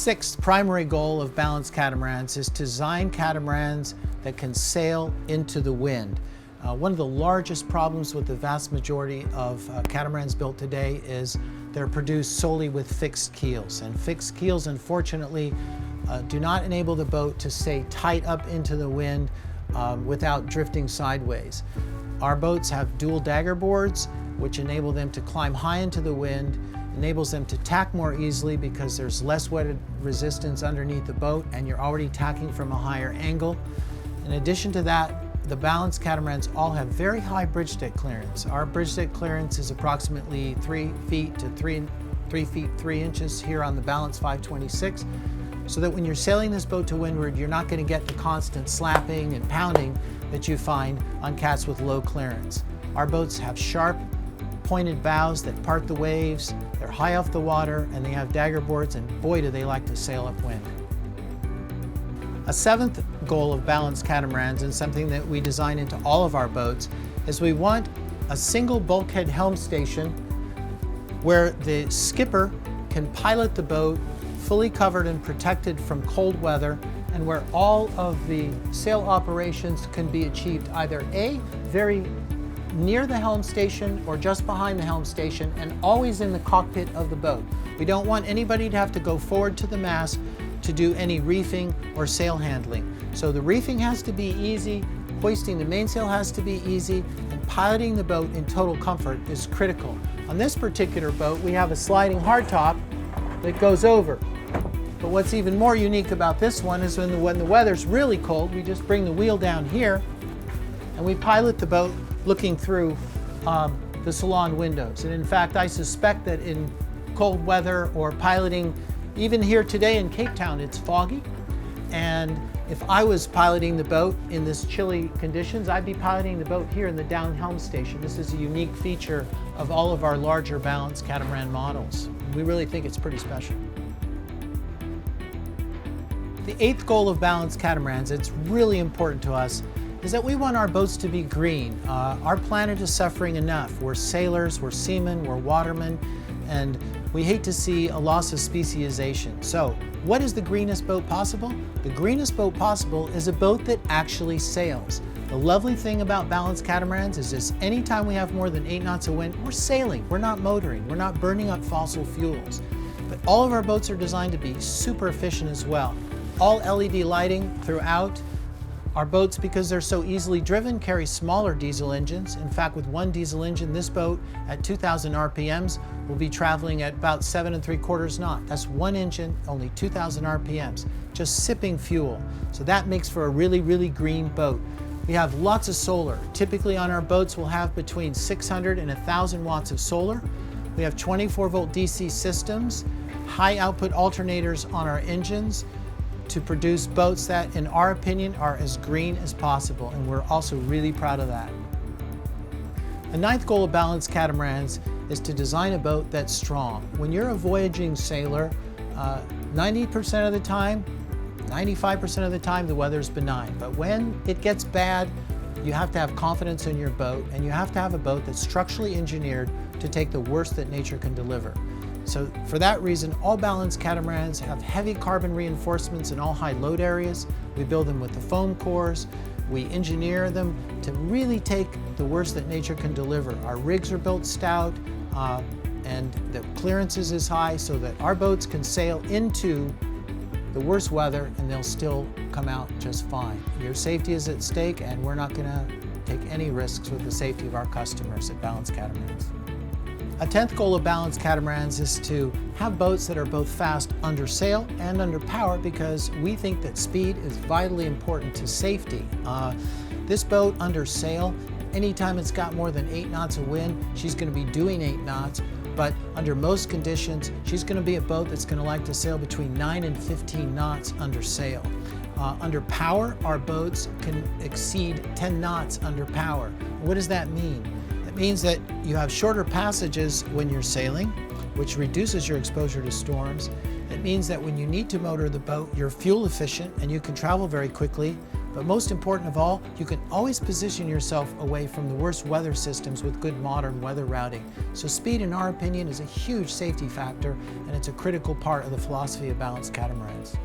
sixth primary goal of balanced catamarans is to design catamarans that can sail into the wind. One of the largest problems with the vast majority of catamarans built today is they're produced solely with fixed keels. And fixed keels, unfortunately, do not enable the boat to stay tight up into the wind without drifting sideways. Our boats have dual dagger boards, which enable them to climb high into the wind, enables them to tack more easily because there's less wetted resistance underneath the boat and you're already tacking from a higher angle. In addition to that, the balanced catamarans all have very high bridge deck clearance. Our bridge deck clearance is approximately 3 feet to 3 feet 3 inches here on the Balance 526, so that when you're sailing this boat to windward, you're not going to get the constant slapping and pounding that you find on cats with low clearance. Our boats have sharp, pointed bows that part the waves, they're high off the water, and they have dagger boards, and boy do they like to sail upwind. A seventh goal of balanced catamarans, and something that we design into all of our boats, is we want a single bulkhead helm station where the skipper can pilot the boat fully covered and protected from cold weather, and where all of the sail operations can be achieved either A, very near the helm station or just behind the helm station, and always in the cockpit of the boat. We don't want anybody to have to go forward to the mast to do any reefing or sail handling. So the reefing has to be easy, hoisting the mainsail has to be easy, and piloting the boat in total comfort is critical. On this particular boat, we have a sliding hardtop that goes over. But what's even more unique about this one is when the weather's really cold, we just bring the wheel down here and we pilot the boat looking through the salon windows. And in fact, I suspect that in cold weather or piloting, even here today in Cape Town, it's foggy. And if I was piloting the boat in this chilly conditions, I'd be piloting the boat here in the down helm station. This is a unique feature of all of our larger balanced catamaran models. We really think it's pretty special. The eighth goal of balanced catamarans, it's really important to us, is that we want our boats to be green. Our planet is suffering enough. We're sailors, we're seamen, we're watermen, and we hate to see a loss of speciation. So, what is the greenest boat possible? The greenest boat possible is a boat that actually sails. The lovely thing about balanced catamarans is this: anytime we have more than 8 knots of wind, we're sailing, we're not motoring, we're not burning up fossil fuels. But all of our boats are designed to be super efficient as well. All LED lighting throughout. Our boats, because they're so easily driven, carry smaller diesel engines. In fact, with one diesel engine, this boat at 2,000 RPMs will be traveling at about 7 3/4 knots. That's one engine, only 2,000 RPMs, just sipping fuel. So that makes for a really, really green boat. We have lots of solar. Typically on our boats, we'll have between 600 and 1,000 watts of solar. We have 24-volt DC systems, high output alternators on our engines, to produce boats that, in our opinion, are as green as possible, and we're also really proud of that. The ninth goal of balanced catamarans is to design a boat that's strong. When you're a voyaging sailor, 90% of the time, 95% of the time, the weather's benign. But when it gets bad, you have to have confidence in your boat, and you have to have a boat that's structurally engineered to take the worst that nature can deliver. So for that reason, all balanced catamarans have heavy carbon reinforcements in all high load areas. We build them with the foam cores. We engineer them to really take the worst that nature can deliver. Our rigs are built stout, and the clearances is high so that our boats can sail into the worst weather and they'll still come out just fine. Your safety is at stake, and we're not going to take any risks with the safety of our customers at Balanced Catamarans. A 10th goal of balanced catamarans is to have boats that are both fast under sail and under power, because we think that speed is vitally important to safety. This boat under sail, anytime it's got more than 8 knots of wind, she's going to be doing 8 knots, but under most conditions, she's going to be a boat that's going to like to sail between 9 and 15 knots under sail. Under power, our boats can exceed 10 knots under power. What does that mean? Means that you have shorter passages when you're sailing, which reduces your exposure to storms. It means that when you need to motor the boat, you're fuel efficient and you can travel very quickly, But most important of all, you can always position yourself away from the worst weather systems with good modern weather routing. So speed, in our opinion, is a huge safety factor, and it's a critical part of the philosophy of balanced catamarans.